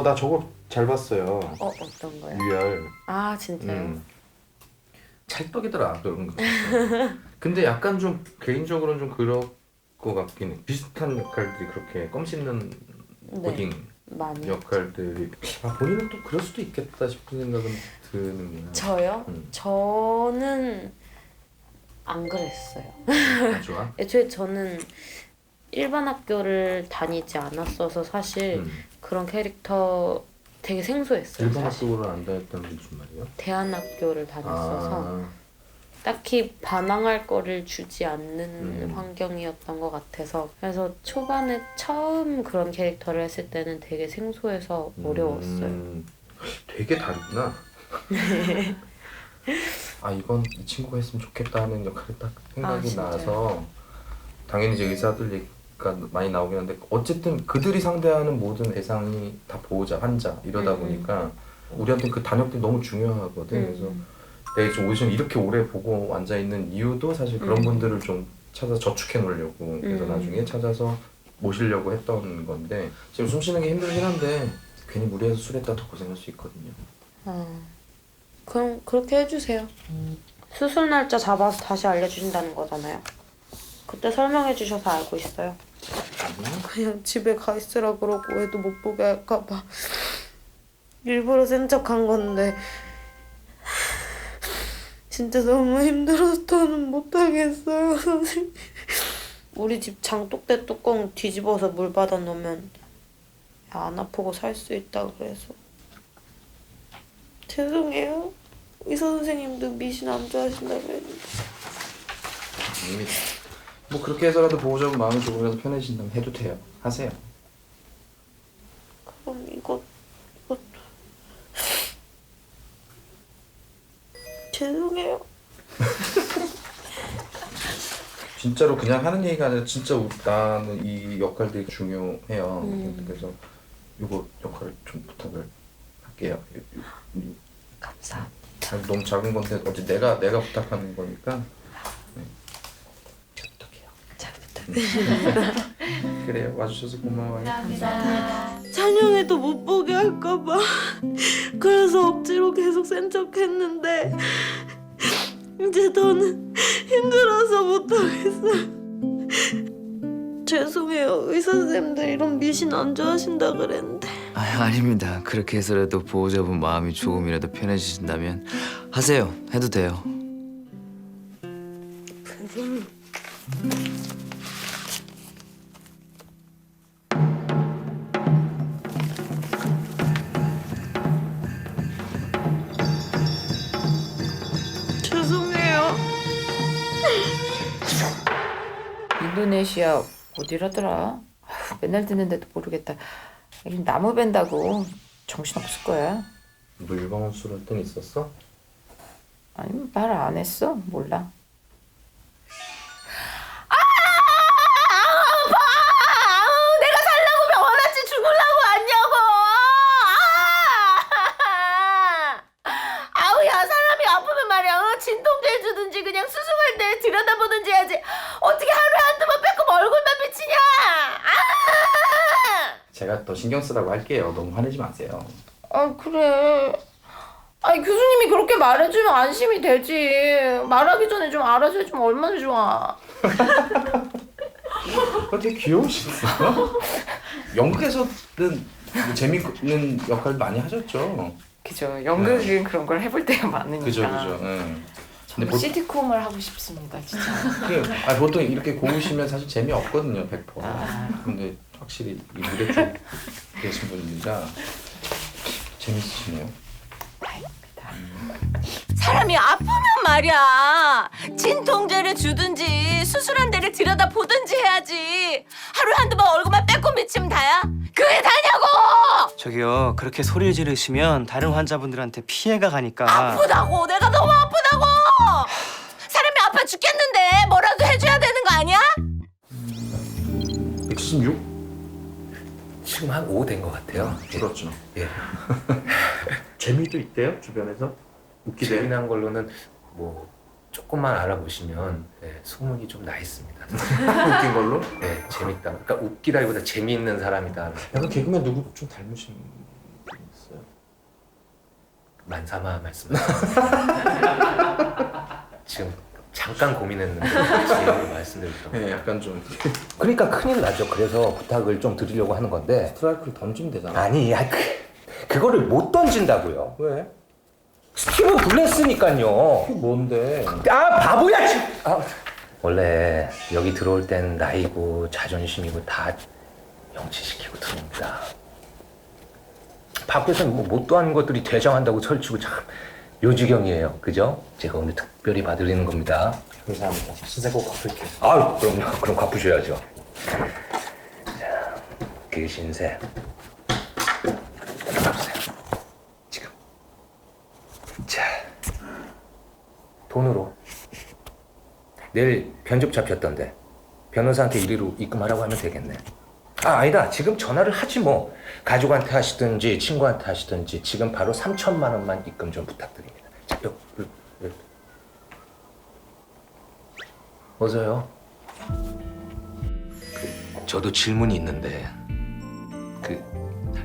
나 저거 잘 봤어요. 어떤 거요? 유열. 아 진짜요? 찰떡이더라 그런 거. 근데 약간 좀 개인적으로는 좀 그럴 것 같긴 해. 비슷한 역할들이 그렇게 껌 씹는 고딩 많이. 역할들이 본인은 또 그럴 수도 있겠다 싶은 생각은 드는구나. 저요? 저는 안 그랬어요. 아, 좋아? 애초에 저는 일반 학교를 다니지 않았어서 사실 그런 캐릭터 되게 생소했어요. 일반 사실. 학교를 안 다녔다는 게 무슨 말이에요? 대안학교를 다녔어서 아, 딱히 반항할 거를 주지 않는 환경이었던 것 같아서 그래서 초반에 처음 그런 캐릭터를 했을 때는 되게 생소해서 어려웠어요. 되게 다르구나. 아 이건 이 친구가 했으면 좋겠다 하는 역할이 딱 생각이 진짜요? 나서 당연히 이제 의사들 얘기가 많이 나오긴 한데 어쨌든 그들이 상대하는 모든 대상이 다 보호자, 환자 이러다 보니까 우리한테 그 단역들이 너무 중요하거든. 그래서 내가 지금 오디션 이렇게 오래 보고 앉아 있는 이유도 사실 그런 분들을 좀 찾아 저축해 놓으려고 그래서 나중에 찾아서 모시려고 했던 건데 지금 숨 쉬는 게 힘들긴 한데 괜히 무리해서 술했다 더 고생할 수 있거든요. 그럼 그렇게 해주세요. 수술 날짜 잡아서 다시 알려주신다는 거잖아요. 그때 설명해 주셔서 알고 있어요. 그냥 집에 가 있으라 그러고 애도 못 보게 할까 봐 일부러 센 척한 건데 진짜 너무 힘들어서 더는 못하겠어요, 선생님. 우리 집 장독대 뚜껑 뒤집어서 물 받아 놓으면 안 아프고 살 수 있다 그래서 죄송해요. 의사 선생님도 미신 안 좋아하신다 그랬는데. 이미 뭐 그렇게 해서라도 보호자분 마음이 조금이라도 편해진다면 해도 돼요. 하세요. 그럼 이것도 죄송해요. 진짜로 그냥 하는 얘기가 아니라 진짜 나는 이 역할들이 중요해요. 그래서 이거 역할을 좀 부탁을 할게요. 감사합니다. 너무 작은 건데 어째 내가 부탁하는 거니까. 네. 잘 부탁해요. 잘 부탁드립니다. 그래요. 와주셔서 고마워요. 찬영이도 못 보게 할까봐 그래서 억지로 계속 센 척했는데 이제 더는 힘들어서 못하겠어요. 죄송해요. 의사 선생님들 이런 미신 안 좋아하신다 그랬는데. 아닙니다. 그렇게 해서라도 보호자분 마음이 조금이라도 편해지신다면 하세요. 해도 돼요. 선생님. 죄송해요. 인도네시아 어디라더라? 아휴, 맨날 듣는데도 모르겠다. 여긴 나무 벤다고 정신없을 거야. 물건 수럴 땐 있었어? 아니 말 안 했어? 몰라. 내가 살라고 병원 왔지 죽으려고 왔냐고. 아우 야 사람이 아프면 말이야 진통제를 주든지 그냥 수술할 때 들여다보든지 해야지. 어떻게 하루에 한두 번 빼고 얼굴만 비치냐. 제가 더 신경 쓰라고 할게요. 너무 화내지 마세요. 아 그래. 아니 교수님이 그렇게 말해주면 안심이 되지. 말하기 전에 좀 알아서 해주면 얼마나 좋아. 되게 귀여우시네요. 연극에서는 재밌는 역할 많이 하셨죠? 그죠. 연극은 그런 걸 해볼 때가 많으니까. 그죠. 네. 근데 저는 시트콤을 하고 싶습니다, 진짜. 보통 이렇게 고우시면 사실 재미없거든요, 100%. 근데 확실히 이 무대 쪽에 계신 분이라 재밌으시네요. 사람이 아프면 말이야 진통제를 주든지 수술한 데를 들여다보든지 해야지. 하루에 한두 번 얼굴만 빼꼼 비치면 다야? 그게 다냐고! 저기요, 그렇게 소리를 지르시면 다른 환자분들한테 피해가 가니까. 아프다고, 내가 너무 아프다고! 사람이 아파 죽겠는데 뭐라도 해줘야 되는 거 아니야? 176? 지금 한 5 된 것 같아요. 그렇죠. 예. 재미도 있대요, 주변에서? 웃기대요? 재미난 걸로는 뭐 조금만 알아보시면 소문이 좀 나 있습니다. 웃긴 걸로? 네, 재밌다. 그러니까 웃기다기보다 재미있는 사람이다. 약간 개그맨 누구 좀 닮으신 분 있어요? 만사마 말씀하셨습니다. 지금 잠깐 고민했는데 지금 말씀드리죠. 네, 약간 좀 그러니까 큰일 나죠. 그래서 부탁을 좀 드리려고 하는 건데 스트라이크를 던지면 되잖아. 아니, 그거를 못 던진다고요. 왜? 스티브 블레스니까요. 그게 뭔데? 아, 바보야! 원래 여기 들어올 땐 나이고 자존심이고 다 영치시키고 들어옵니다. 밖에서는 뭐 못도 하는 것들이 대장한다고 설치고 참 요지경이에요. 그죠? 제가 오늘 특별히 봐드리는 겁니다. 감사합니다. 신세 꼭 갚을게요. 아유, 그럼요. 그럼 갚으셔야죠. 자, 그 신세. 갚으세요. 지금. 자, 돈으로. 내일 변접 잡혔던데 변호사한테 이리로 입금하라고 하면 되겠네. 아니다. 지금 전화를 하지 뭐. 가족한테 하시든지 친구한테 하시든지 지금 바로 3천만 원만 입금 좀 부탁드립니다. 자, 어서요. 저도 질문이 있는데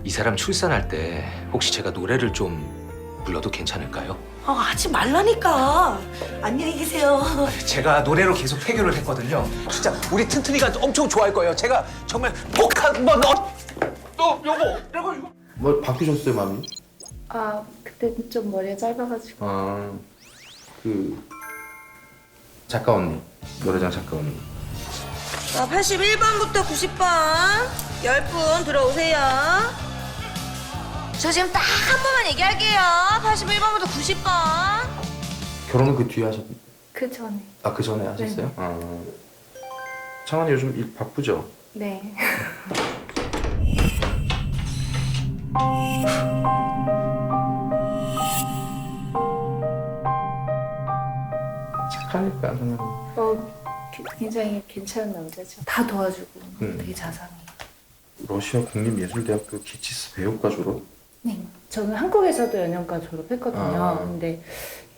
이 사람 출산할 때 혹시 제가 노래를 좀 불러도 괜찮을까요? 하지 말라니까. 안녕히 계세요. 제가 노래로 계속 해결을 했거든요. 진짜 우리 튼튼이가 엄청 좋아할 거예요. 제가 정말 꼭 한번 여보. 뭐 바뀌셨어요, 마음이? 아, 그때 좀 머리가 짧아가지고. 아, 그 작가 언니, 노래장 작가 언니. 자, 81번부터 90번 10분 들어오세요. 저 지금 딱 한 번만 얘기할게요. 81번부터 90번. 결혼은 그 뒤에 하셨? 그 전에. 아, 그 전에 하셨어요? 아, 창환이 요즘 일 바쁘죠? 네. 착하니까 그냥. 굉장히 괜찮은 남자죠. 다 도와주고 되게 자상해요. 러시아 국립예술대학교 기치스 배우과 졸업? 네. 저는 한국에서도 연영과 졸업했거든요. 아. 근데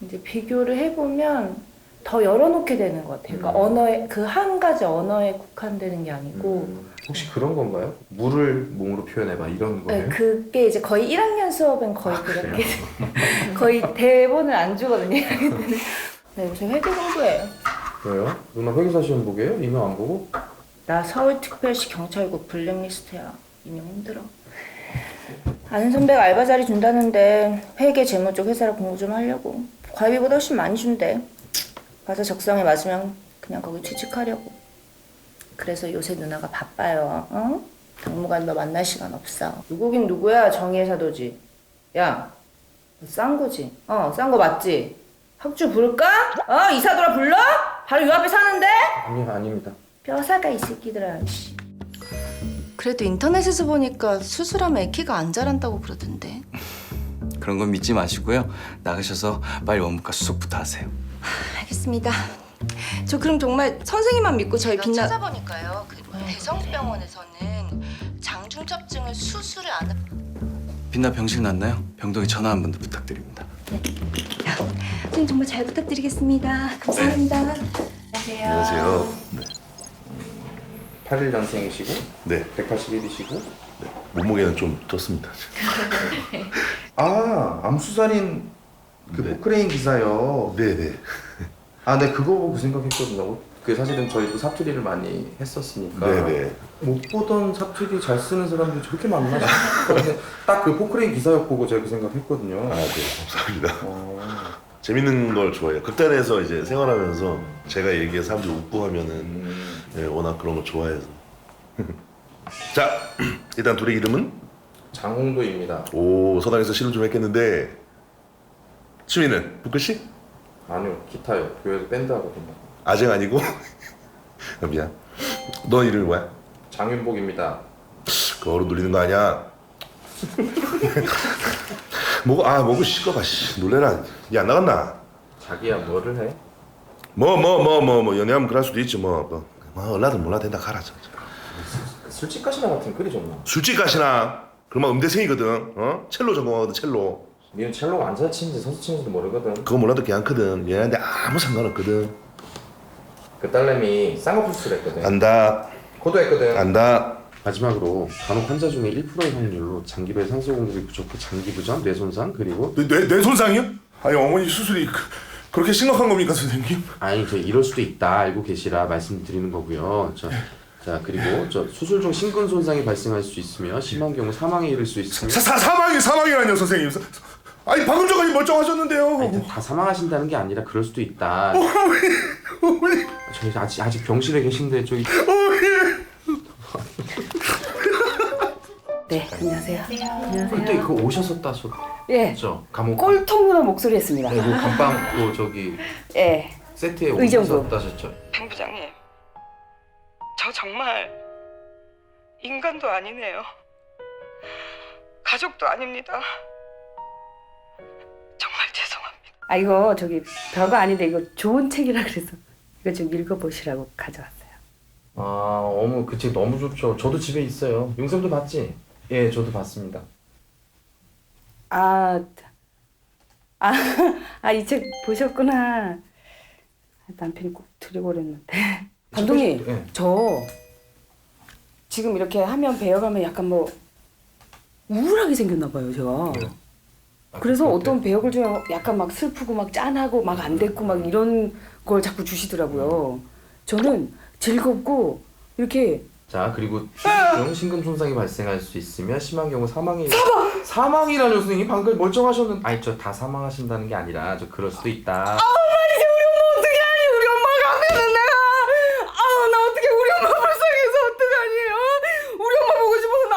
이제 비교를 해보면 더 열어놓게 되는 것 같아요. 그러니까 언어에 그 한 가지 언어에 국한되는 게 아니고 혹시 그런 건가요? 물을 몸으로 표현해봐 이런 거예요? 네, 그게 이제 거의 1학년 수업은 거의 그렇게 그래요? 거의 대본을 안 주거든요. 네, 요새 회계 공부예요. 왜요? 누나 회계사 시험 보게요? 이명 안 보고? 나 서울특별시 경찰국 블랙리스트야. 이명 힘들어. 아는 선배가 알바 자리 준다는데 회계 재무 쪽 회사를 공부 좀 하려고. 과외비보다 훨씬 많이 준대. 가서 적성에 맞으면 그냥 거기 취직하려고. 그래서 요새 누나가 바빠요. 어? 당분간 너 만날 시간 없어. 누구긴 누구야. 정의회사도지. 야, 너 싼 거지? 싼 거 맞지? 학주 부를까? 이사돌아 불러? 바로 요 앞에 사는데? 아니, 아닙니다. 뼈사가 이 새끼들아. 그래도 인터넷에서 보니까 수술하면 애 키가 안 자란다고 그러던데. 그런 건 믿지 마시고요. 나가셔서 빨리 원무과 수속부터 하세요. 알겠습니다. 저 그럼 정말 선생님만 믿고 저희 빛나... 찾아보니까요. 그 대성병원에서는 장중첩증을 수술을 안 해. 빛나 병실 났나요? 병동에 전화 한 번 더 부탁드립니다. 선생님 정말 잘 부탁드리겠습니다. 감사합니다. 안녕하세요. 81년생이시고 네. 181이시고 몸무게는 좀 쪘습니다. 아, 암수살인 그 네. 포크레인 기사요. 네네. 아, 네, 그거 보고 생각했거든요. 그 사실은 저희도 사투리를 많이 했었으니까 네네. 못 보던 사투리 잘 쓰는 사람들이 저렇게 많나 싶었는데 딱 그 포크레인 기사역 보고 제가 그 생각했거든요. 아, 네. 감사합니다. 재밌는 걸 좋아해요. 극단에서 이제 생활하면서 제가 얘기해서 사람들이 웃고 하면은 네, 워낙 그런 거 좋아해서. 자, 일단 둘의 이름은? 장홍도입니다. 오, 서당에서 씨름 좀 했겠는데 취미는? 북글씨? 아니요, 기타요. 교회에서 밴드 하거든요. 아직 아니고? 미안. 너 이름이 뭐야? 장윤복입니다. 그 어른 놀리는 거 아니야? 뭐고 시꺼봐 씨 놀래라. 야, 안 나갔나? 자기야, 뭐를 해? 뭐 연애하면 그럴 수도 있지 뭐 얼라들 몰라 된다 가라. 술집가시나 같은 끓이 줬나? 술집 가시나? 그러면 음대생이거든. 첼로 전공하거든 첼로. 니는 첼로가 앉아 치는지 서서 치는지도 모르거든. 그거 몰라도 괜찮거든. 얘한테 아무 상관없거든. 그 딸내미 쌍꺼풀수술 했거든. 안다. 고도했거든. 안다. 마지막으로 간혹 환자 중에 1%의 확률로 장기별 산소 공급이 부족해 장기부전, 뇌손상 그리고 뇌손상이요? 아니 어머니 수술이 그렇게 심각한 겁니까 선생님? 아니 저 이럴 수도 있다 알고 계시라 말씀드리는 거고요. 자 그리고 저 수술 중 심근 손상이 발생할 수 있으며 심한 경우 사망에 이를 수 있으며 사망이라뇨 선생님. 아니 방금 전까지 멀쩡하셨는데요. 아니, 다 사망하신다는 게 아니라 그럴 수도 있다. 어머니. 저희 아직 병실에 계신데 저기 네, 안녕하세요. 그때 그거 오셔서 따셨죠? 예, 감옥. 꼴통문화 목소리 했습니다. 네, 그 감방 그 저기 예, 세트에 의정부. 오셔서 따셨죠? 강 부장님, 저 정말 인간도 아니네요. 가족도 아닙니다. 정말 죄송합니다. 아 이거 저기 별거 아닌데 이거 좋은 책이라 그래서 이거 좀 읽어보시라고 가져왔어요. 아, 어머 그 책 너무 좋죠. 저도 집에 있어요. 용쌤도 봤지? 예, 저도 봤습니다. 이 책 보셨구나. 남편이 꼭 드리고 그랬는데. 감독님, 예. 저 지금 이렇게 화면 배워가면 약간 뭐 우울하게 생겼나 봐요, 제가. 네. 그래서 어떤 배역을 주면 약간 막 슬프고 막 짠하고 막 안 됐고 막 이런 걸 자꾸 주시더라고요. 저는 즐겁고 이렇게 자, 그리고 중 심근 손상이 발생할 수 있으며 심한 경우 사망이라뇨 선생님. 방금 멀쩡하셨는데. 아니 저 다 사망하신다는 게 아니라 저 그럴 수도 있다. 말이지 우리 엄마 어떻게 하니? 우리 엄마가 하면은 내가 나 어떻게 우리 엄마 불쌍해서 어떡하니? 우리 엄마 보고 싶어서 나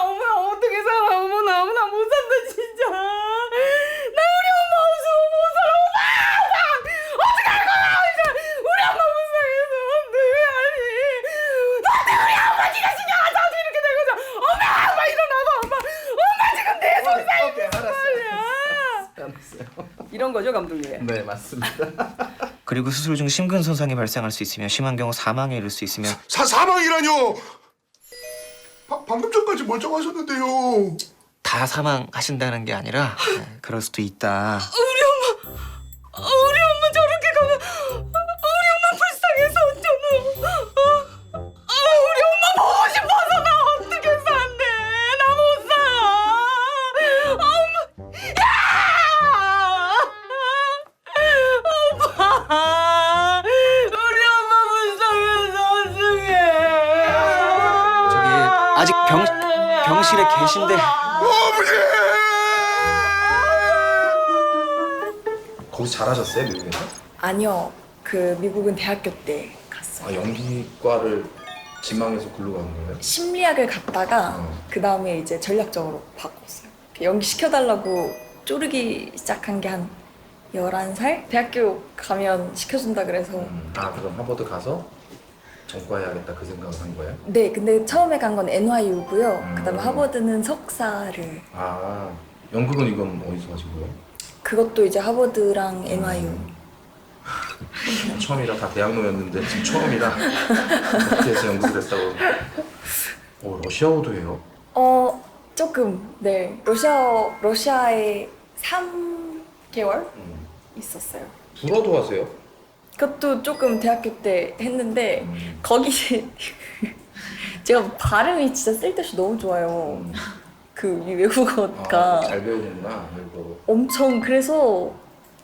어떻게 살아? 어머 나 못 산다 진짜. 나 우리 엄마 없으면 못 살아. 어떡할 거야 이제 우리 엄마 불쌍해서 어떡해 아니? 너한테 우리 엄마 네가 신경 안 써서 이렇게 된 거잖아. 엄마 일어나봐 엄마 지금 내 속상해. 알았어요. 이런 거죠 감독님? 네, 맞습니다. 그리고 수술 중 심근 손상이 발생할 수 있으며 심한 경우 사망에 이를 수 있으며 사망이라뇨. 방금 전까지 멀쩡하셨는데요. 다 사망하신다는 게 아니라 그럴 수도 있다. 우리 엄마 저렇게 가면 우리 엄마 불쌍해서 어쩌노? 우리 엄마 보고 싶어서 나 어떻게 산대? 나 못 살아. 엄마, 오빠, 우리 엄마 불쌍해서 어떡해? 저기 아직 병실에 계신데 거기 잘하셨어요, 미국에서? 아니요, 그 미국은 대학교 때 갔어요. 아, 연기과를 지망해서 글로 간 거예요? 심리학을 갔다가 그 다음에 이제 전략적으로 바꿨어요. 연기 시켜달라고 쪼르기 시작한 게 한 11살? 대학교 가면 시켜준다 그래서 아, 그럼 하버드 가서 전과해야겠다 그 생각을 한 거예요? 네, 근데 처음에 간 건 NYU고요. 그 다음에 하버드는 석사를 아, 연극은 이건 어디서 하신 거예요? 그것도 이제 하버드랑 NYU 처음이라 다 대학로였는데 지금 처음이라 어떻게 해서 연극을 했다고. 러시아어도 해요? 조금 네 러시아에 3개월 있었어요. 불어도 하세요? 그것도 조금 대학교 때 했는데 거기 제가 발음이 진짜 쓸데없이 너무 좋아요. 그 외국어가 잘 배우는구나, 외국어. 엄청 그래서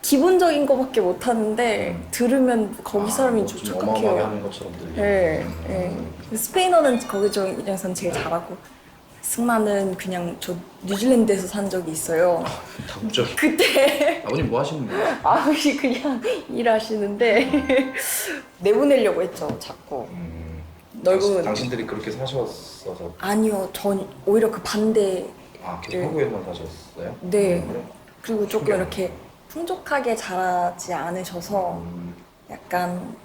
기본적인 거밖에 못 하는데 들으면 거기 사람이 좀 좀 어마어마하게 착각해요. 하는 것처럼 들리죠. 네. 스페인어는 거기 중에서는 제일 잘하고 승마는 그냥 저 뉴질랜드에서 산 적이 있어요. 다국적이. 그때 아버님 뭐 하시는 거예요? 아버지 그냥 일하시는데 내보내려고 했죠 자꾸. 넓은 당신들이 그렇게 사셨어서. 아니요, 전 오히려 그 반대. 계속 한국에만 사셨어요? 네. 그리고 조금 이렇게 풍족하게 자라지 않으셔서 약간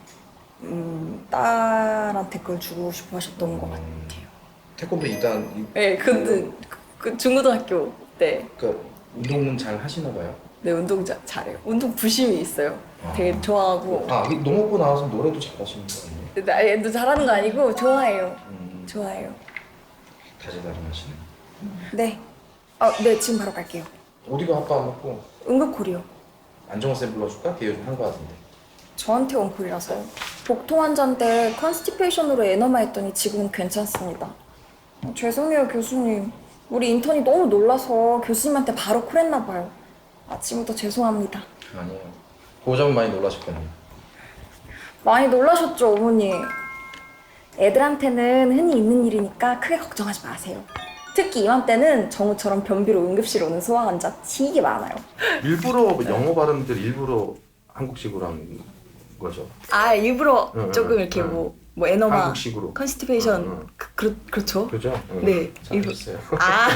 딸한테 그걸 주고 싶어 하셨던 것 같아요. 태권도 2단. 네, 근데 그 중고등학교 때. 그러니까 운동은 잘 하시나 봐요? 네, 운동 잘해요. 운동 부심이 있어요. 되게 좋아하고. 농업고 나와서 노래도 잘하시는 거 아니에요? 나 잘하는 거 아니고 좋아해요. 좋아해요. 다재다능하시네. 네. 네, 지금 바로 갈게요. 어디가 아빠 안 맞고? 응급콜이요. 안정화 쌤 불러줄까? 걔 요즘 한 거 같은데. 저한테 온 콜이라서요. 복통 환자인데 컨스티페이션으로 에너마했더니 지금은 괜찮습니다. 죄송해요 교수님. 우리 인턴이 너무 놀라서 교수님한테 바로 콜했나 봐요. 아침부터 죄송합니다. 아니에요. 보호자분 많이 놀라셨겠네요. 많이 놀라셨죠 어머니. 애들한테는 흔히 있는 일이니까 크게 걱정하지 마세요. 특히 이맘때는 정우처럼 변비로 응급실 오는 소아 환자 되게 많아요. 일부러 영어 발음들 일부러 한국식으로 한 거죠. 아 일부러 응, 조금 응, 이렇게 응. 뭐 에너마, 한국식으로. 컨스티페이션 응, 응. 그렇죠. 그죠? 응. 네, 잘하셨어요. 아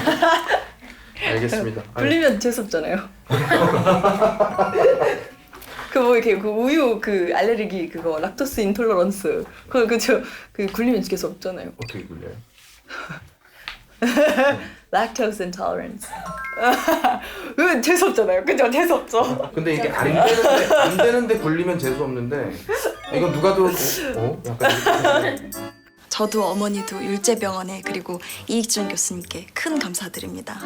알겠습니다. 불리면 재수없잖아요. 그 뭐 이렇게 그 우유 그 알레르기 그거 락토스 인톨러런스 그 굴리면 재수없잖아요. 어떻게 굴려요? 락토스 인톨러런스. 재수없잖아요. 그죠? 재수없죠. 근데 이게 안 되는데 굴리면 재수 없는데 이건 누가 들어도 약간 이렇게. 저도 어머니도 율제병원에 그리고 이익준 교수님께 큰 감사드립니다.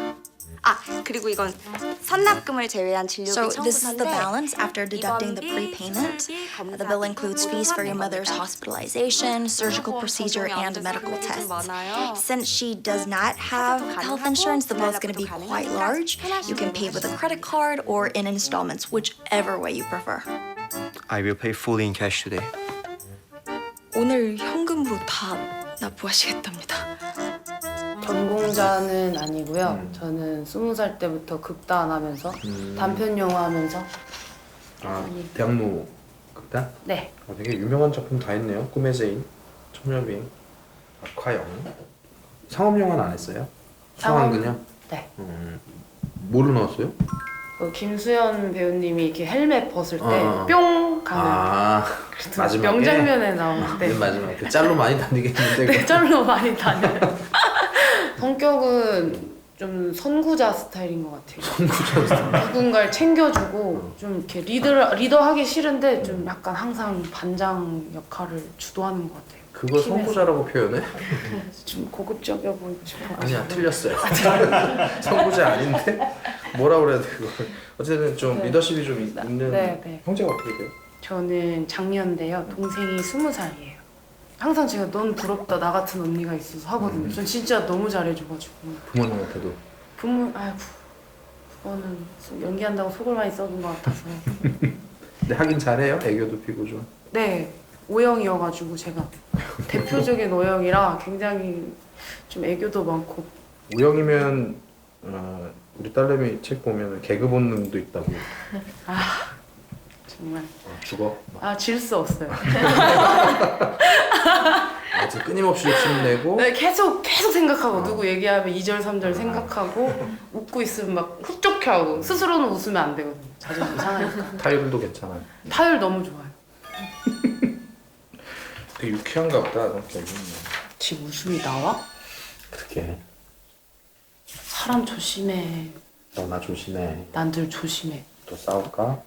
아, 그리고 이건 선납금을 제외한 진료비 So 청구서인데 this is the balance after deducting the prepayment. The bill includes fees for your mother's hospitalization, surgical procedure, and medical tests. Since she does not have health insurance, the bill is going to be quite large. You can pay with a credit card or in installments, whichever way you prefer. I will pay fully in cash today. 오늘 현금으로 다 납부하시겠답니다. 전공자는 아니고요. 저는 20살 때부터 극단 하면서 단편 영화 하면서 아, 대학로 극단? 네. 되게 유명한 작품 다 했네요. 꿈의 제인, 천녀빙, 박화영. 상업 영화는 안 했어요? 상황근요? 네. 뭐로 나왔어요? 그 김수현 배우님이 이렇게 헬멧 벗을 때 어. 뿅 가는 아, 마지막에? 명장면에 나오는데 맨 마지막에 그 짤로 많이 다니겠는데. 네, 짤로 많이 다녀요. 성격은 좀 선구자 스타일인 것 같아요. 선구자 스타일. 누군가를 챙겨주고 좀 이렇게 리더 하기 싫은데 좀 약간 항상 반장 역할을 주도하는 것 같아요. 그걸 팀에서. 선구자라고 표현해? 좀 고급적이어 보이고 싶어. 아니야, 틀렸어요. 선구자 아닌데? 뭐라 그래야 돼, 그걸. 어쨌든 좀 네. 리더십이 좀 있는. 네. 형제가 어떻게 돼요? 저는 장녀인데요. 동생이 20살이에요. 항상 제가 넌 부럽다 나 같은 언니가 있어서 하거든요. 전 진짜 너무 잘해줘가지고. 부모님한테도. 아이고 그거는 연기한다고 속을 많이 썩은 것 같아서. 근데 하긴 잘해요. 애교도 피고 좀. 네, O형이어가지고 제가 대표적인 O형이라 굉장히 좀 애교도 많고. 우영이면 우리 딸내미 책 보면 개그 본능도 있다고. 아 정말. 죽어. 질 수 없어요. 아주 끊임없이 욕심내고. 네, 계속 생각하고 누구 얘기하면 2절 3절 생각하고 웃고 있으면 막 흡족해하고 스스로는 웃으면 안 되거든요. 자존심 상하니까. 타율도 괜찮아요. 타율 너무 좋아요. 되게 유쾌한가 보다. 너무 지 웃음이 나와? 그렇게. 사람 조심해. 너나 조심해. 난들 조심해. 또 싸울까?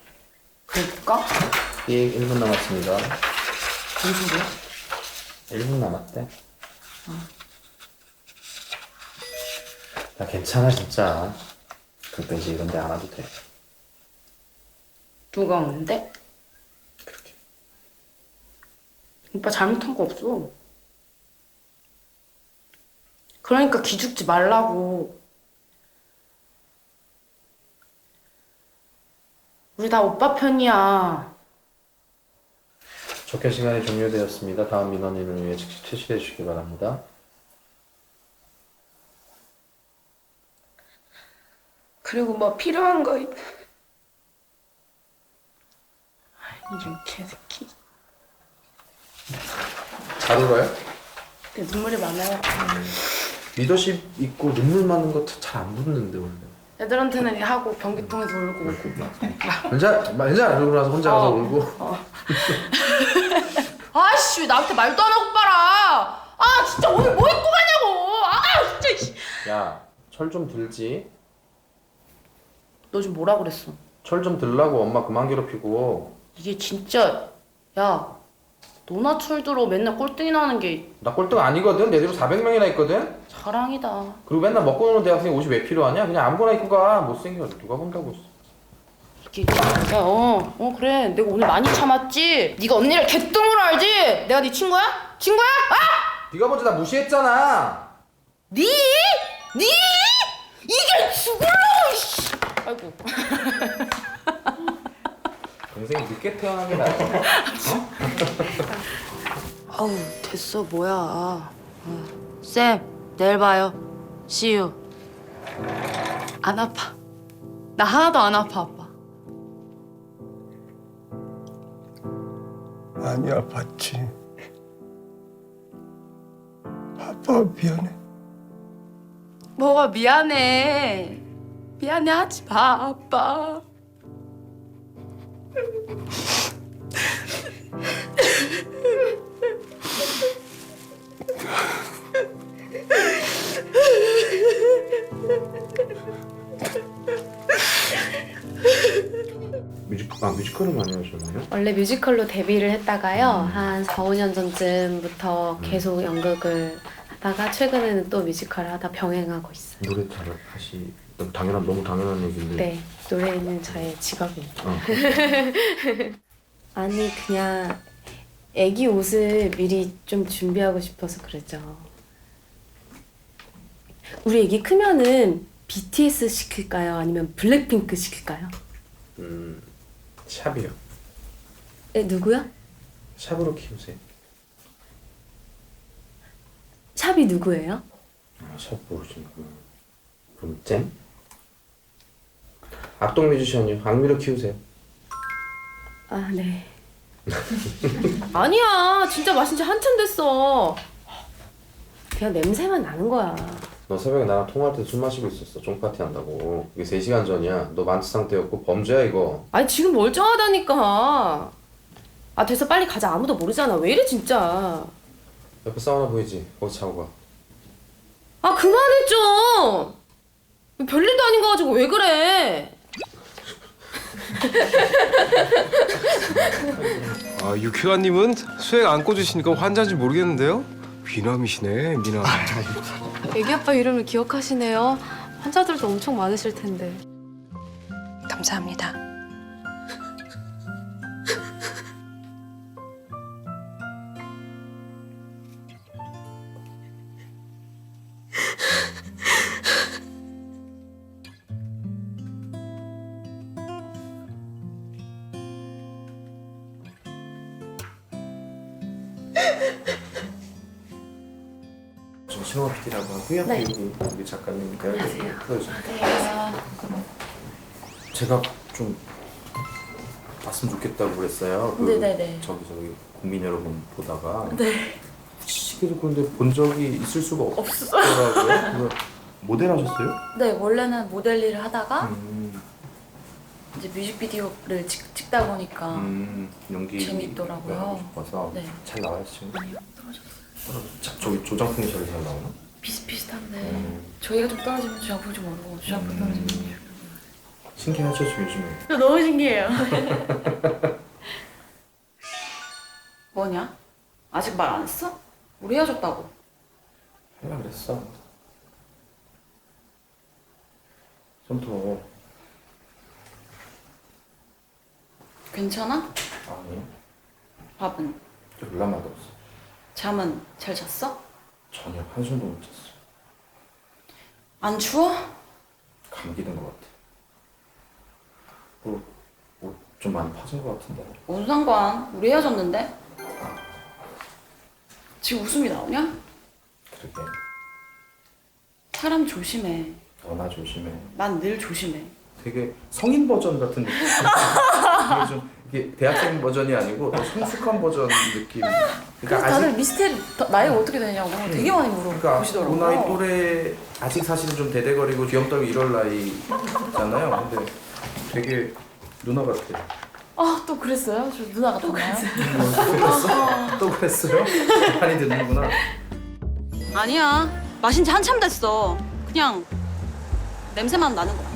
그럴까? 예, 1분 남았습니다. 무슨 소리야? 1분 남았대. 나 괜찮아 진짜. 극단지 이런 데 안 와도 돼. 누가 오는데? 그렇게. 오빠 잘못한 거 없어. 그러니까 기죽지 말라고. 우리 다 오빠 편이야. 적게 시간이 종료되었습니다. 다음 민원인을 위해 즉시 퇴실해 주시기 바랍니다. 그리고 뭐 필요한 거 이런 개새끼. 잘 울어요? 근데 눈물이 많아요. 리더십 있고 눈물 많은 거 잘 안 붙는데 원래. 애들한테는 하고 변기통에서 울고. 맨날 안 울고 나서 혼자 가서 울고. 아씨 왜 나한테 말도 안 하고 빨아. 아 진짜 오늘 뭐 입고 가냐고. 아 진짜. 야, 철 좀 들지. 너 지금 뭐라 그랬어? 철 좀 들라고. 엄마 그만 괴롭히고. 이게 진짜 야 너나 철들어 맨날 꼴등이 나는 게 나 꼴등 아니거든. 내 집에 400명이나 있거든. 자랑이다. 그리고 맨날 먹고 노는 대학생이 옷이 왜 필요하냐? 그냥 아무거나 입고 가. 못생겨. 누가 본다고. 야, 그래. 내가 오늘 많이 참았지? 네가 언니를 개똥으로 알지? 내가 네 친구야? 친구야? 아! 네가 먼저 나 무시했잖아. 네? 이게 죽을라고, 씨. 아이고. 동생이 늦게 태어난 게 나아. 아우, 됐어. 뭐야. 쌤, 내일 봐요. See you. 안 아파. 나 하나도 안 아파, 아빠. 많이 아팠지. 아빠 미안해. 뭐가 미안해. 미안해 하지 마, 아빠. 뮤지컬을 많이 하셨나요? 원래 뮤지컬로 데뷔를 했다가요. 한 4, 5년 전쯤부터 계속 연극을 하다가 최근에는 또 뮤지컬을 하다 병행하고 있어요. 노래 잘하시. 너무 당연한 얘기인데. 네, 노래는 저의 직업입니다. 어. 아니 그냥 애기 옷을 미리 좀 준비하고 싶어서 그러죠. 우리 애기 크면은 BTS 시킬까요? 아니면 블랙핑크 시킬까요? 샵이요. 누구요? 샵으로 키우세요. 샵이 누구예요? 샵 모르시는구나. 그럼 잼? 악동 뮤지션이요. 악미로 키우세요. 아, 네. 아니야, 진짜 마신 지 한참 됐어. 그냥 냄새만 나는 거야. 너 새벽에 나랑 통화할 때 술 마시고 있었어. 쫑파티 한다고. 이게 3시간 전이야. 너 만취 상태였고 범죄야 이거. 아니 지금 멀쩡하다니까. 아 됐어, 빨리 가자. 아무도 모르잖아. 왜 이래 진짜. 옆에 사우나 보이지? 거기서 자고 가. 아 그만해 좀. 별일도 아닌 거 가지고 왜 그래. 아, 육회관님은 수액 안 꽂으시니까 환자인지 모르겠는데요? 미남이시네, 미남. 애기 아빠 이름을 기억하시네요. 환자들도 엄청 많으실 텐데. 감사합니다. 저 신호가 PD라고 하고요. 네. 그리고 우리 작가님께요. 안녕하세요. 안녕하세요. 제가 좀 왔으면 좋겠다고 그랬어요. 네네네. 저기 국민 여러분 보다가. 네. 시기도 그런데 본 적이 있을 수가 없더라고요. 모델 하셨어요? 네, 원래는 모델 일을 하다가 음. 이제 뮤직비디오를 찍다 보니까 연기 재밌더라고요. 하고 싶어서. 네. 잘 나와요 지금? 아니요, 떨어졌어요. 저기 조장풍이 제일 잘 나오나? 비슷비슷한데 저희가 좀 떨어지면 주장풍이 좀 오르고 주장풍 떨어지면 신기하죠 지금 요즘에. 너무 신기해요. 뭐냐? 아직 말 안 했어? 우리 헤어졌다고. 하려고 그랬어. 좀 더. 괜찮아? 아니. 밥은? 좀 연락 맛없어. 잠은 잘 잤어? 전혀 한숨도 못 잤어. 안 추워? 감기 든 것 같아. 옷 좀 많이 파진 것 같은데. 뭔 상관? 우리 헤어졌는데? 지금 웃음이 나오냐? 그러게. 사람 조심해. 너나 조심해. 난 늘 조심해. 되게 성인 버전 같은 느낌. 이게 좀 이게 대학생 버전이 아니고 더 성숙한 버전 느낌. 그래서 다들 미스테리 나이가 어떻게 되냐고 되게 많이 물어보시더라고요. 그 나이 또래 아직 사실은 좀 대대거리고 귀염덩이 이럴 나이잖아요. 근데 되게 누나 같아. 아, 또 그랬어요? 저 누나 같았나요? 또 그랬어? 또 그랬어요? 많이 듣는구나. 아니야. 마신 지 한참 됐어. 그냥 냄새만 나는 거야.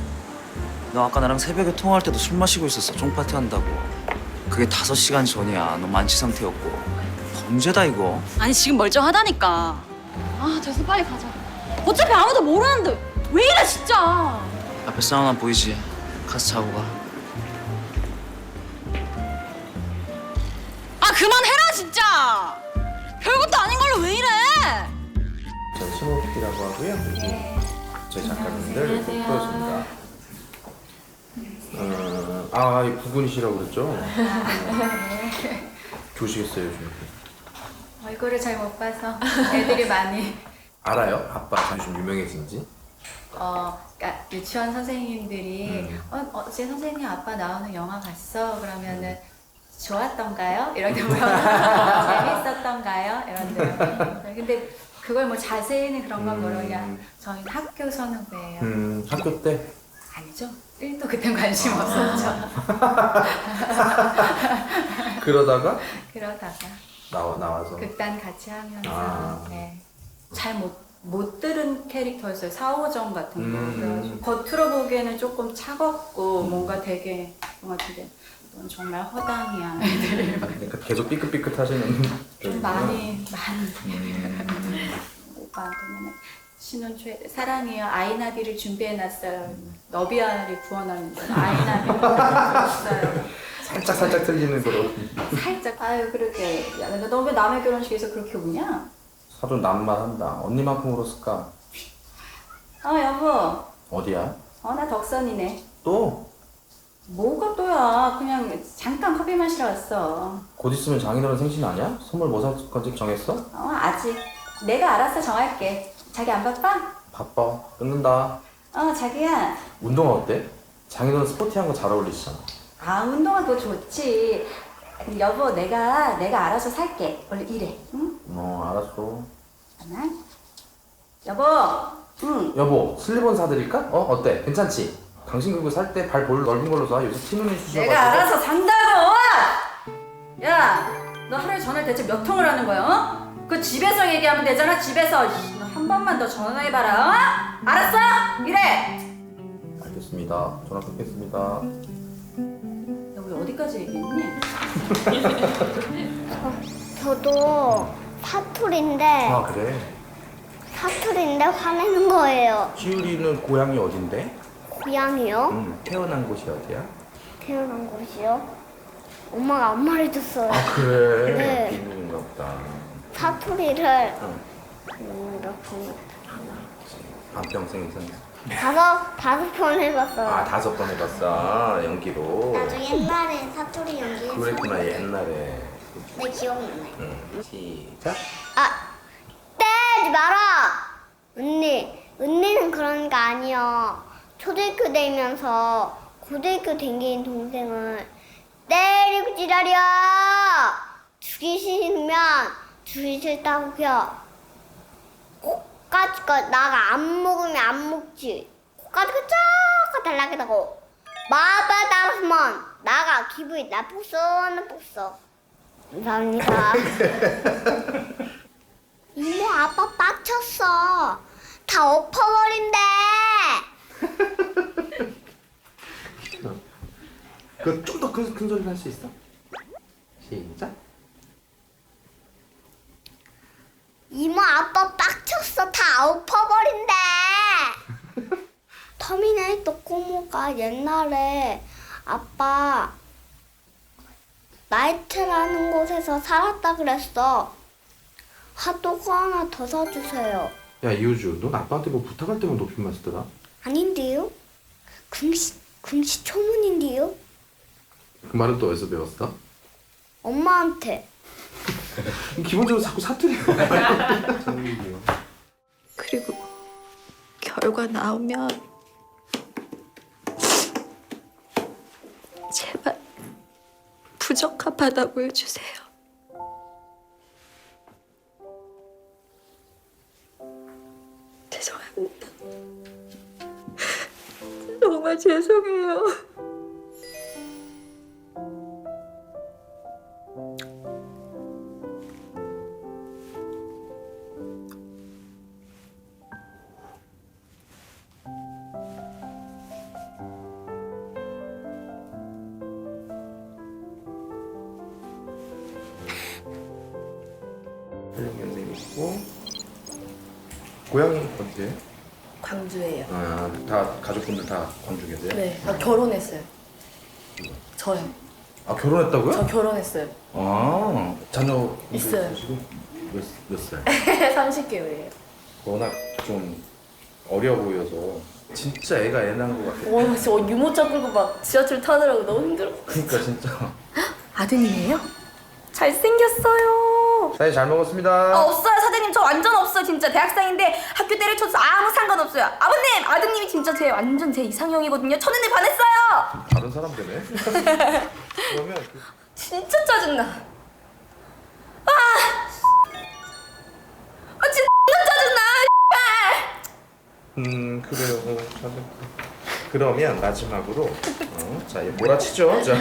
너 아까 나랑 새벽에 통화할 때도 술 마시고 있었어. 쫑파티 한다고. 그게 5시간 전이야. 너 만취 상태였고. 문제다 이거. 아니 지금 멀쩡하다니까. 아 됐어 빨리 가자. 어차피 아무도 모르는데 왜 이래 진짜. 앞에 사우나 보이지? 가서 자고 가. 아 그만해라 진짜. 별것도 아닌 걸로 왜 이래. 저는 신호피라고 하고요. 그리고 저희 작가님들 프로였습니다. 이 부근이시라고 그랬죠? 좋으시겠어요 요즘. 얼굴을 잘 못 봐서 애들이 많이 알아요? 아빠 요즘 유명해진지? 그러니까 유치원 선생님들이 어제 선생님 아빠 나오는 영화 봤어? 그러면은 좋았던가요? 이렇게 물어봐요. 재밌었던가요? 이런데요. 근데 그걸 뭐 자세히는 그런 건 모르냐. 저희는 학교 선후배예요. 학교 때? 아니죠. 1도 그땐 관심 없었죠. 그러다가 그러다가 나와서 극단 같이 하면서 네. 잘 못 들은 캐릭터였어요. 사오정 같은 거. 그래가지고 겉으로 보기에는 조금 차갑고 뭔가 되게 뭔가 되게 넌 정말 허당이야. 그러니까 계속 삐끗삐끗 하시는 좀 많이 오빠한테는 신혼초에 사랑해요. 아이나비를 준비해놨어요. 너비아를 구워놨는데 아이나비를 구워놨어요. 살짝 틀리는 거로. 살짝 아유 그렇게 야 너 왜 남의 결혼식에서 그렇게 우냐? 사돈 남말 한다. 언니만큼 울었을까? 여보. 어디야? 나 덕선이네. 또? 뭐가 또야? 그냥 잠깐 커피 마시러 왔어. 곧 있으면 장인어른 생신 아니야? 선물 뭐 살 건지 정했어? 아직. 내가 알아서 정할게. 자기 안 바빠? 바빠. 끊는다. 자기야. 운동화 어때? 장인어른 스포티한 거 잘 어울리시잖아. 운동화 그거 좋지. 근데 여보, 내가 알아서 살게. 원래 이래. 응? 알았어. 잠깐만. 여보. 응. 여보, 슬리번 사드릴까? 어때? 괜찮지? 당신 그거 살 때 발 볼 넓은 걸로 사. 요새 티눈이 쑤셔가지고. 내가 알아서 산다고! 야! 너 하루에 전화를 대체 몇 통을 하는 거야? 그 집에서 얘기하면 되잖아, 집에서. 너 한 번만 더 전화해봐라, 알았어? 이래! 알겠습니다. 전화 끊겠습니다. 너 우리 어디까지 얘기했니? 저도 사투리인데 그래? 사투리인데 화내는 거예요. 시우리는 고향이 어딘데? 고향이요? 태어난 곳이 어디야? 태어난 곳이요? 엄마가 안 말해줬어요. 그래? 네. 비밀인가 보다. 사투리를 몇 번? 반평생 이상. 다섯 번 해봤어요. 5번 해봤어. 연기로. 나도 옛날에 사투리 연기했어. 그랬구나 옛날에. 네, 기억나네. 시작. 때리지 마라! 언니는 그런 거 아니야. 초등학교 되면서 고등학교 댕기는 동생을 때리고 지랄이야! 죽이 싫으면 죽이 싫다고요. 코까지가 나가 안 먹으면 안 먹지. 코까지가 쫙 달라겠다고. 마바 따라서만 나가 기분이 나쁘소. 감사합니다. 이모 아빠 빡쳤어. 다 엎어버린대. 그 좀 더 큰 소리로 할 수 있어? 시작. 이모 아빠 빡쳤어. 다 엎어버린대. 터미네이터 꼬모가 옛날에 아빠 나이트라는 곳에서 살았다 그랬어. 핫도그 하나 더 사주세요. 야 이효주, 넌 아빠한테 뭐 부탁할 때만 높임말 쓰더라? 아닌데요? 금시초문인데요? 그 말은 또 어디서 배웠어? 엄마한테. 기본적으로 자꾸 사투리. 그리고 결과 나오면 제발 부적합하다고 해주세요. 죄송합니다. 정말 죄송해요. 고향이 어디세요? 광주예요. 다 가족분들 다 광주 계세요? 네. 결혼했어요. 저요. 아 결혼했다고요? 저 결혼했어요. 아 자녀 있어요. 몇 살? 30개월이에요. 워낙 좀 어려 보여서 진짜 애가 애 낳은 것 같아. 와, 진짜 유모차 끌고 막 지하철 타느라고 너무 힘들어. 그러니까 진짜. 아드님이에요? 잘생겼어요. 사장님 잘 먹었습니다. 없어요 사장님 저 완전 없어요 진짜 대학생인데 학교 때려쳐서 아무 상관없어요. 아버님 아드님이 진짜 완전 제 이상형이거든요. 첫눈에 반했어요. 다른 사람 되네. 그러면 진짜 짜증나. 진짜 짜증나. 그래요. 그러면 마지막으로 자 몰아치죠. 자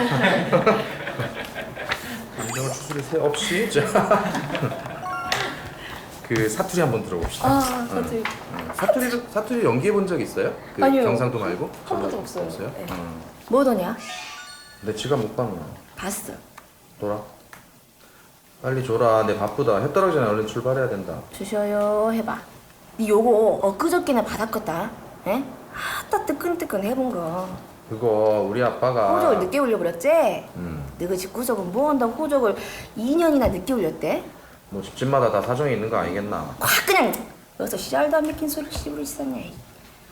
감정을 추스릴 없이 그 사투리 한번 들어봅시다. 사투리. 사투리 연기해 본 적 있어요? 그 아니요. 경상도 말고? 한 번도 없어요. 없어요? 네. 뭐더냐? 내 지갑 못 봤나? 봤어. 줘라. 빨리 줘라. 내 바쁘다. 해 떨어지기 전에 얼른 출발해야 된다. 주셔요 해봐. 니 요거 엊그저께나 받았겠다. 에? 아따 뜨끈뜨끈 해본 거. 그거 우리 아빠가 호적을 늦게 올려버렸지? 너가 집 구석은 뭐 한다고 호적을 2년이나 늦게 올렸대? 뭐 집집마다 다 사정이 있는 거 아니겠나? 확 그냥 여기서 씨알도 안 맥힌 소리를 씹으러 있었네.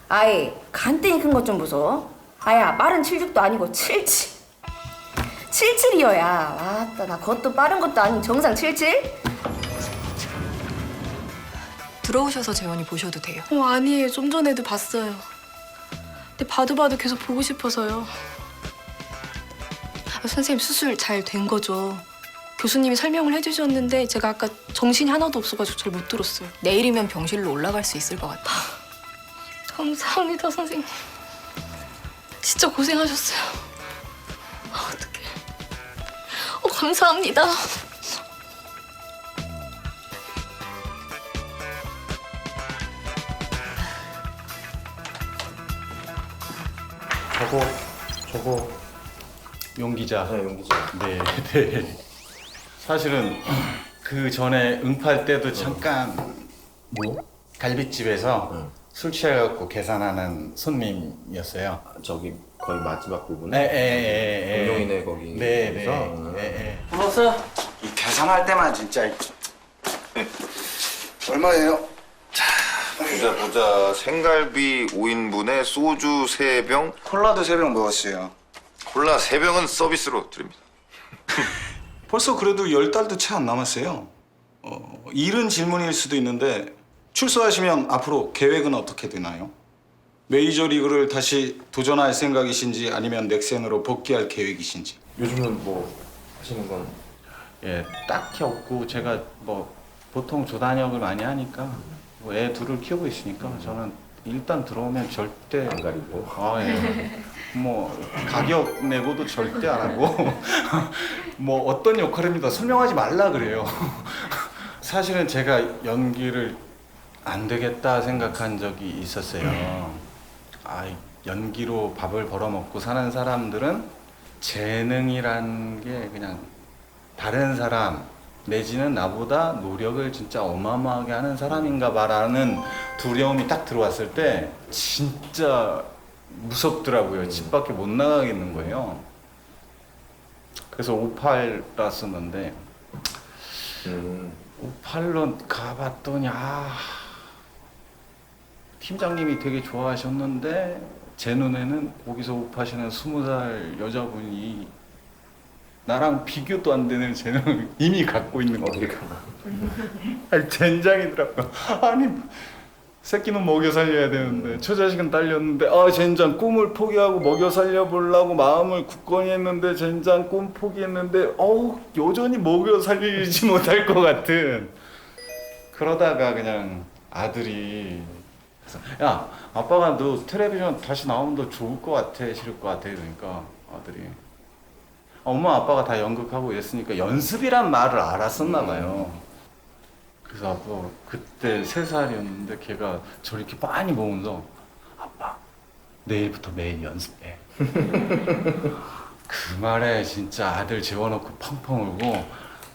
아이 간땡이 큰 것 좀 보소. 아야 빠른 76도 아니고 77. 77이어야. 아따 나 그것도 빠른 것도 아닌 정상 77? 들어오셔서 재원이 보셔도 돼요. 아니에요. 좀 전에도 봤어요. 근데 봐도 계속 보고 싶어서요. 선생님 수술 잘 된 거죠? 교수님이 설명을 해주셨는데 제가 아까 정신이 하나도 없어가지고 잘 못 들었어요. 내일이면 병실로 올라갈 수 있을 것 같아요. 감사합니다, 선생님. 진짜 고생하셨어요. 어떡해. 감사합니다. 저거 용기자. 네, 용기자. 네, 네. 사실은 그 전에 응팔 때도 잠깐 뭐? 갈비집에서 술 취해갖고 계산하는 손님이었어요. 저기 거의 마지막 부분에. 네, 공룡이네 거기. 네. 불렀어? 이 계산할 때만 진짜. 얼마예요? 보자. 생갈비 5인분에 소주 3병. 콜라도 3병 먹었어요. 콜라 3병은 서비스로 드립니다. 벌써 그래도 10달도 채 안 남았어요. 이른 질문일 수도 있는데 출소하시면 앞으로 계획은 어떻게 되나요? 메이저리그를 다시 도전할 생각이신지 아니면 넥센으로 복귀할 계획이신지. 요즘은 뭐 하시는 건? 예, 딱히 없고 제가 뭐 보통 조단역을 많이 하니까 뭐 애 둘을 키우고 있으니까 저는 일단 들어오면 절대 안 가리고. 뭐 가격 내고도 절대 안 하고 뭐 어떤 역할입니다 설명하지 말라 그래요. 사실은 제가 연기를 안 되겠다 생각한 적이 있었어요. 연기로 밥을 벌어먹고 사는 사람들은 재능이란 게 그냥 다른 사람 내지는 나보다 노력을 진짜 어마어마하게 하는 사람인가 봐라는 두려움이 딱 들어왔을 때 진짜 무섭더라고요. 집 밖에 못 나가겠는 거예요. 그래서 58라 썼는데 58로 가봤더니 팀장님이 되게 좋아하셨는데 제 눈에는 거기서 58시는 20살 여자분이 나랑 비교도 안 되는 재능을 이미 갖고 있는 거예요. 아니 젠장이더라고. 아니 새끼는 먹여 살려야 되는데 저 자식은 딸렸는데 젠장 꿈을 포기하고 먹여 살려보려고 마음을 굳건히 했는데 젠장 꿈 포기했는데 여전히 먹여 살리지 못할 것 같은. 그러다가 그냥 아들이 야 아빠가 너 텔레비전 다시 나오면 더 좋을 것 같아 싫을 것 같아 그러니까 아들이 엄마 아빠가 다 연극하고 이랬으니까 연습이란 말을 알았었나 봐요. 그래서 아빠 그때 3살이었는데 걔가 저를 이렇게 빤히 보면서 아빠 내일부터 매일 연습해. 그 말에 진짜 아들 재워놓고 펑펑 울고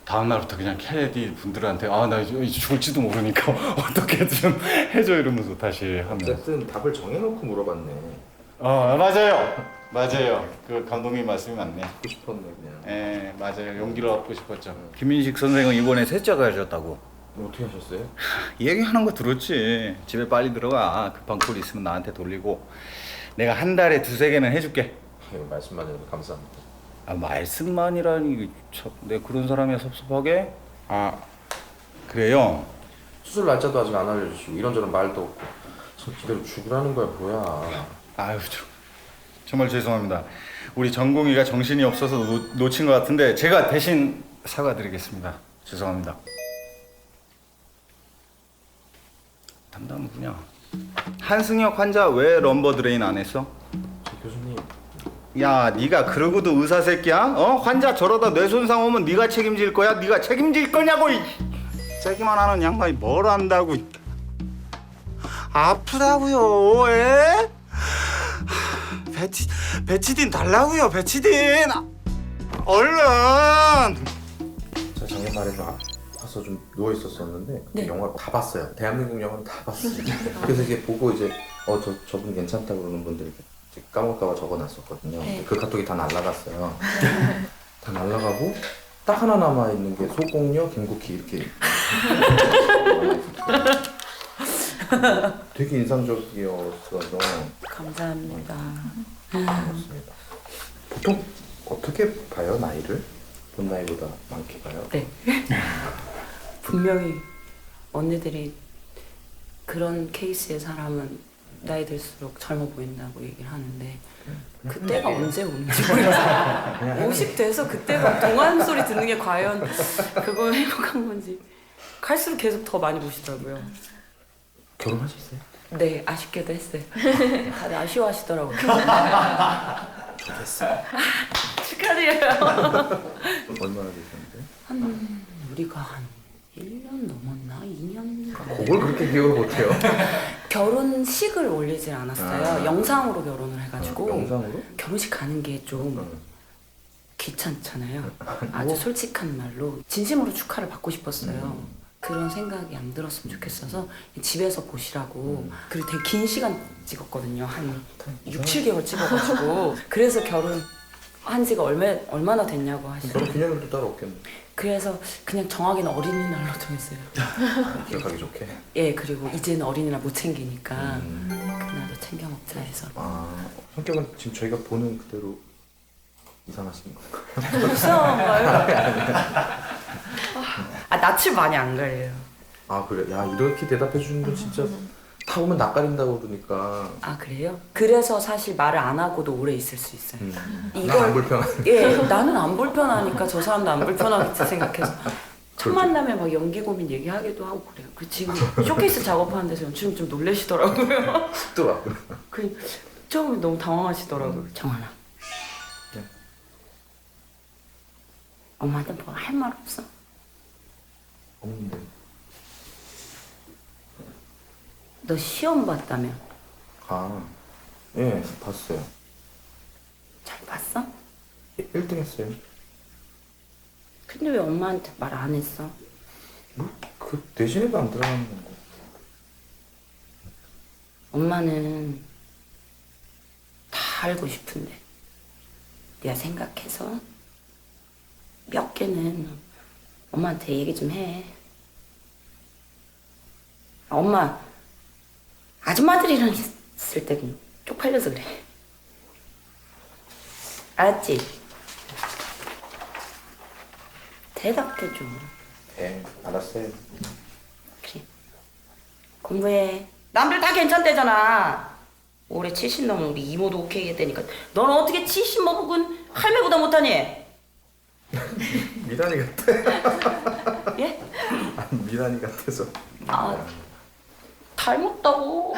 다음 날부터 그냥 캐디 분들한테 나 이제 죽을지도 모르니까 어떻게 좀 해줘 이러면서 다시 하면. 어쨌든 답을 정해놓고 물어봤네. 맞아요. 그 감독님 말씀이 맞네. 듣고 싶었네 그냥. 예, 맞아요. 용기를 얻고 싶었죠. 김민식 선생은 이번에 셋째 가셨다고. 어떻게 하셨어요? 얘기하는 거 들었지. 집에 빨리 들어가. 급한 콜 있으면 나한테 돌리고 내가 한 달에 2-3개는 해줄게. 말씀만 해도 감사합니다. 말씀만이라니 참, 내가 그런 사람이야 섭섭하게? 그래요? 수술 날짜도 아직 안 알려주시고 이런저런 말도 없고 제대로 죽으라는 거야 뭐야. 아유 정말 죄송합니다. 우리 전공이가 정신이 없어서 놓친 것 같은데 제가 대신 사과드리겠습니다. 죄송합니다. 담당 누구냐? 한승혁 환자 왜 럼버 드레인 안 했어? 교수님. 야, 네가 그러고도 의사 새끼야? 환자 저러다 뇌 손상 오면 네가 책임질 거야? 네가 책임질 거냐고? 세기만 하는 양반이 뭘 안다고? 아프다고요, 에? 베치딘 달라고요, 베치딘. 얼른. 제가 작년 말에 와서 좀 누워 있었었는데 그때 영화를 다 봤어요. 대한민국 영화를 다 봤어요. 그래서 이게 보고 이제 저분 괜찮다 그러는 분들 까먹을까봐 적어놨었거든요. 네. 그 카톡이 다 날라갔어요. 다 날라가고 딱 하나 남아 있는 게 소공녀, 김국희 이렇게. 되게 인상적이었어서. 감사합니다. 고맙습니다. 보통 어떻게 봐요 나이를? 본 나이보다 많게 봐요? 네. 분명히 언니들이 그런 케이스의 사람은 나이 들수록 젊어 보인다고 얘기를 하는데 그때가 언제 오는지 모르겠어요. 50 돼서 그때가 동안 소리 듣는 게 과연 그거 행복한 건지 갈수록 계속 더 많이 보시더라고요. 결혼하셨어요? 네, 아쉽게도 했어요. 다들 아쉬워하시더라고요. 됐어요. 축하드려요. 얼마나 되셨는데? 우리가 한 1년 넘었나? 2년? 그걸 그렇게 기억을 못해요? 결혼식을 올리질 않았어요. 영상으로 결혼을 해가지고 영상으로? 결혼식 가는 게 좀 귀찮잖아요. 아주 솔직한 말로 진심으로 축하를 받고 싶었어요. 그런 생각이 안 들었으면 좋겠어서 집에서 보시라고. 그리고 되게 긴 시간 찍었거든요. 한 6-7개월 찍어가지고. 그래서 결혼한 지가 얼마나 됐냐고 하시고. 결혼 기념일도 따로 없겠네. 그래서 그냥 정하기는 어린이날로 정했어요. 기억하기 좋게. 예, 그리고 이제는 어린이날 못 챙기니까 그날도 챙겨 먹자 해서. 성격은 지금 저희가 보는 그대로 이상하신 건가요? 불쌍한가요? 낯을 많이 안 가려요. 그래? 야 이렇게 대답해 주는 건 진짜 다 오면 낯가린다고 그러니까. 그래요? 그래서 사실 말을 안 하고도 오래 있을 수 있어요. 난 안 불편하네. 예, 나는 안 불편하니까 저 사람도 안 불편하겠지 생각해서 첫 만남에 막 연기 고민 얘기하기도 하고 그래요. 그 지금 쇼케이스 작업하는 데서 연출님 좀 놀라시더라고요. 더라고요. 처음에 너무 당황하시더라고요. 정환아. 네. 엄마한테 뭐 할 말 없어? 없는데. 너 시험 봤다며? 예, 봤어요. 잘 봤어? 1등 했어요. 근데 왜 엄마한테 말 안 했어? 그 대신에도 안 들어가는 건데. 엄마는 다 알고 싶은데 네가 생각해서 몇 개는 엄마한테 얘기 좀 해. 엄마 아줌마들이랑 있을 때는 쪽팔려서 그래. 알았지? 대답해줘. 네, 알았어요. 그래. 공부해. 남들 다 괜찮대잖아. 올해 70 넘은 우리 이모도 오케이 했다니까. 너는 어떻게 70 먹은 할매보다 못하니? 미란이 같아. 예? 미란이 같아서. 닮았다고.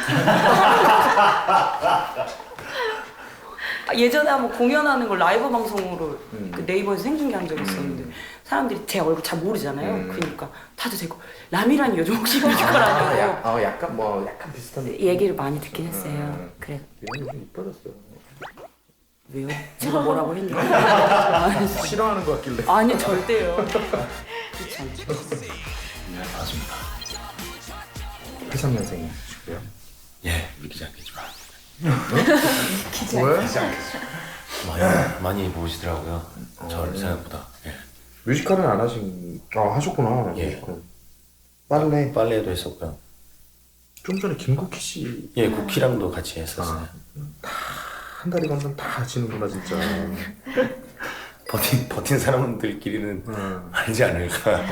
예전에 한번 공연하는 걸 라이브 방송으로 그 네이버에서 생중계한 적이 있었는데 사람들이 제 얼굴 잘 모르잖아요. 그러니까 다들 되고 라미란이 요즘 혹시 뮤지컬하냐고. 약간 비슷한 얘기를 많이 듣긴 했어요. 그래. 미란이 요즘 이뻐졌어요. 왜요? 제가 뭐라고 했나요? 싫어하는 것 같길래. 아니 절대요. 그렇지 않죠. 네, 맞습니다. 83년생이시고요. 예, 믿기지 않겠지만. 왜? 믿기지 않겠지만. 많이 보시더라고요. 저를 생각보다. 예. 뮤지컬은 안 하셨구나. 예. 뮤지컬. 빨래도 했었고요. 좀 전에 김국희 씨. 예, 국희랑도 같이 했었어요. 한 다리 건넌 다 아시는구나 진짜. 버틴 사람들끼리는 알지 않을까.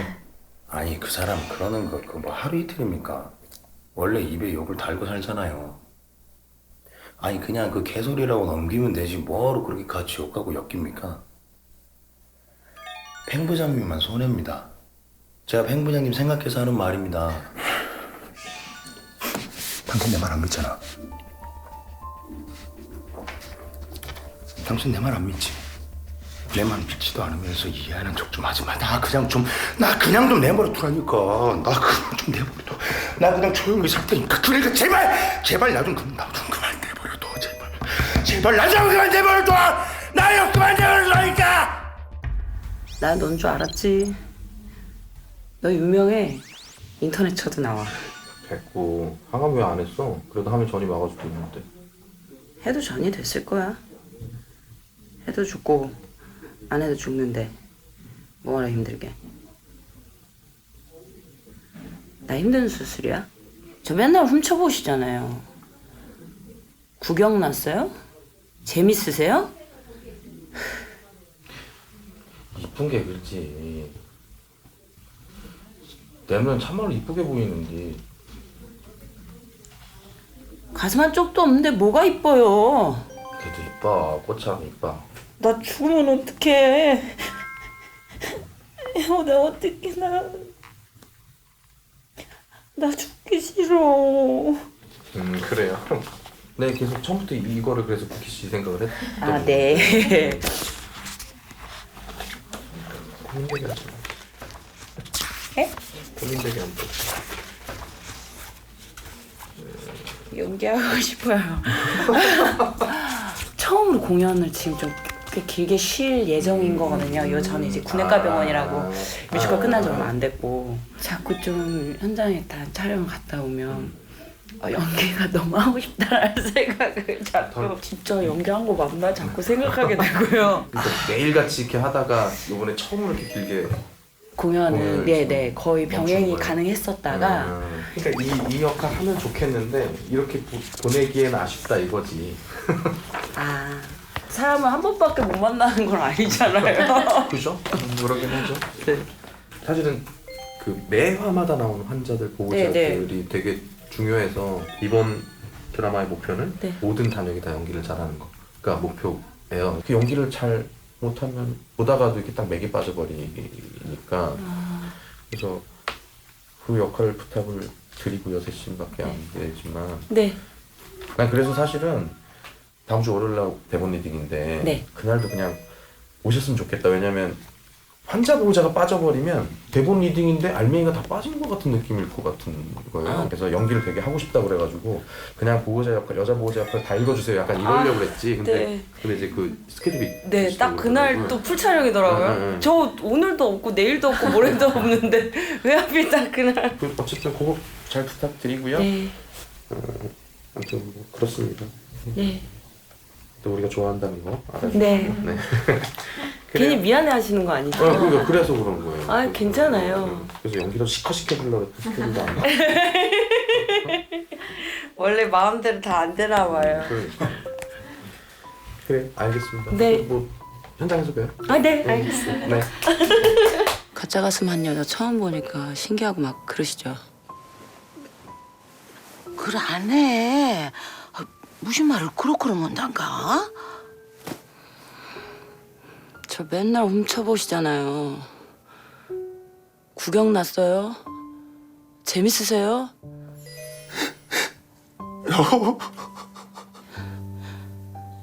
아니 그 사람 그러는 거 그 뭐 하루 이틀입니까? 원래 입에 욕을 달고 살잖아요. 아니 그냥 그 개소리라고 넘기면 되지 뭐하러 그렇게 같이 욕하고 엮입니까? 팽 부장님만 손해입니다. 제가 팽 부장님 생각해서 하는 말입니다. 당신 내 말 안 믿잖아. 당신 내 말 안 믿지? 내 말 믿지도 않으면서 이해하는 척 좀 하지 마. 나 그냥 좀 내버려 두라니까. 나 그냥 좀 내버려 둬. 나 그냥 조용히 살 테니까. 그러니까 제발 나 좀 그만 내버려 둬. 제발 나 좀 그만 내버려 둬. 나 좀 그만 내버려 두라니까. 나 넌 줄 알았지. 너 유명해. 인터넷 쳐도 나와. 됐고 항암 왜 안 했어? 그래도 하면 전이 막아주고 있는데. 해도 전이 됐을 거야. 해도 죽고 안 해도 죽는데 뭐하러 힘들게. 나 힘든 수술이야? 저 맨날 훔쳐보시잖아요. 구경 났어요? 재밌으세요? 이쁜 게 그렇지. 내면 참말로 이쁘게 보이는데. 가슴 한 쪽도 없는데 뭐가 이뻐요? 걔도 이뻐. 꽃참 이뻐. 나 죽으면 어떡해. 나 어떡해. 나 죽기 싫어. 그래요. 네, 계속 처음부터 이거를 그래서 국희 씨 생각을 했던. 아, 네. 고민되게 하지 마. 에? 고민되게 안 돼. 연기하고 싶어요. 처음으로 공연을 지금 좀 꽤 길게 쉴 예정인 거거든요. 요 전에 이제 구내가병원이라고 뮤지컬 끝난 지 얼마 안 됐고 자꾸 좀 현장에 다 촬영 갔다 오면 연기가 너무 하고 싶다라는 생각을 자꾸 진짜 연기한 거 맞나 자꾸 생각하게 되고요. 그러니까 매일같이 이렇게 하다가 이번에 처음으로 이렇게 길게 공연은 네네 거의 병행이 가능했었다가 그러니까 이 역할 하면 좋겠는데 이렇게 보내기에는 아쉽다 이거지. 아 사람을 한 번밖에 못 만나는 건 아니잖아요. 그죠? 그러긴 하죠. 네. 사실은 그 매화마다 나오는 환자들 보호자들이 되게 중요해서 이번 드라마의 목표는 모든 단역이 다 연기를 잘하는 거가 목표예요. 그 연기를 잘 못하면 보다가도 이렇게 딱 맥이 빠져버리니까 그래서 그 역할 부탁을 드리고 6시밖에 안 되지만 난 그래서 사실은 다음 주 월요일날 대본 리딩인데 그날도 그냥 오셨으면 좋겠다. 왜냐면 환자 보호자가 빠져버리면 대본 리딩인데 알맹이가 다 빠진 것 같은 느낌일 것 같은 거예요. 그래서 연기를 되게 하고 싶다고 그래가지고 그냥 보호자 역할, 여자 보호자 역할 다 읽어주세요. 약간 이러려고 그랬지. 근데 이제 그 스케줄이 네, 딱 그날 또 풀 촬영이더라고요. 저 오늘도 없고 내일도 없고 모레도 없는데 왜 하필 딱 그날? 어쨌든 그거 잘 부탁드리고요. 아무튼 뭐 그렇습니다. 네. 또 우리가 좋아한다는 거 알아주시고. 네. 괜히 미안해 하시는 거 아니죠? 그래서 그런 거예요. 아, 괜찮아요. 그래서 연기도 시켜주려고 했더니 스케줄도 안 나. 원래 마음대로 다 안 되나 봐요. 그래, 알겠습니다. 네. 뭐 현장에서 봬요. 아, 네, 알겠습니다. 네. 가짜 가슴 한 여자 처음 보니까 신기하고 막 그러시죠? 그걸 안 해. 무슨 말을 그렇게 못한가? 저 맨날 훔쳐보시잖아요. 구경 났어요? 재밌으세요? 여보.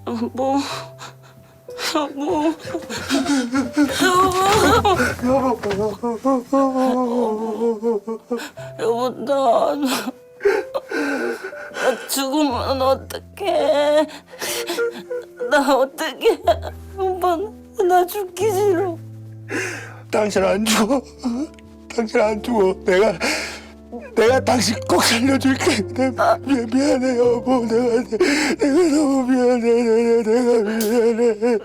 여보. 여보, 나 죽으면 어떡해. 나 어떡해. 오빠 나 죽기 싫어. 당신 안 죽어. 당신 안 죽어. 내가 당신 꼭 살려줄게. 미안해 여보. 내가 너무 미안해. 내가 미안해.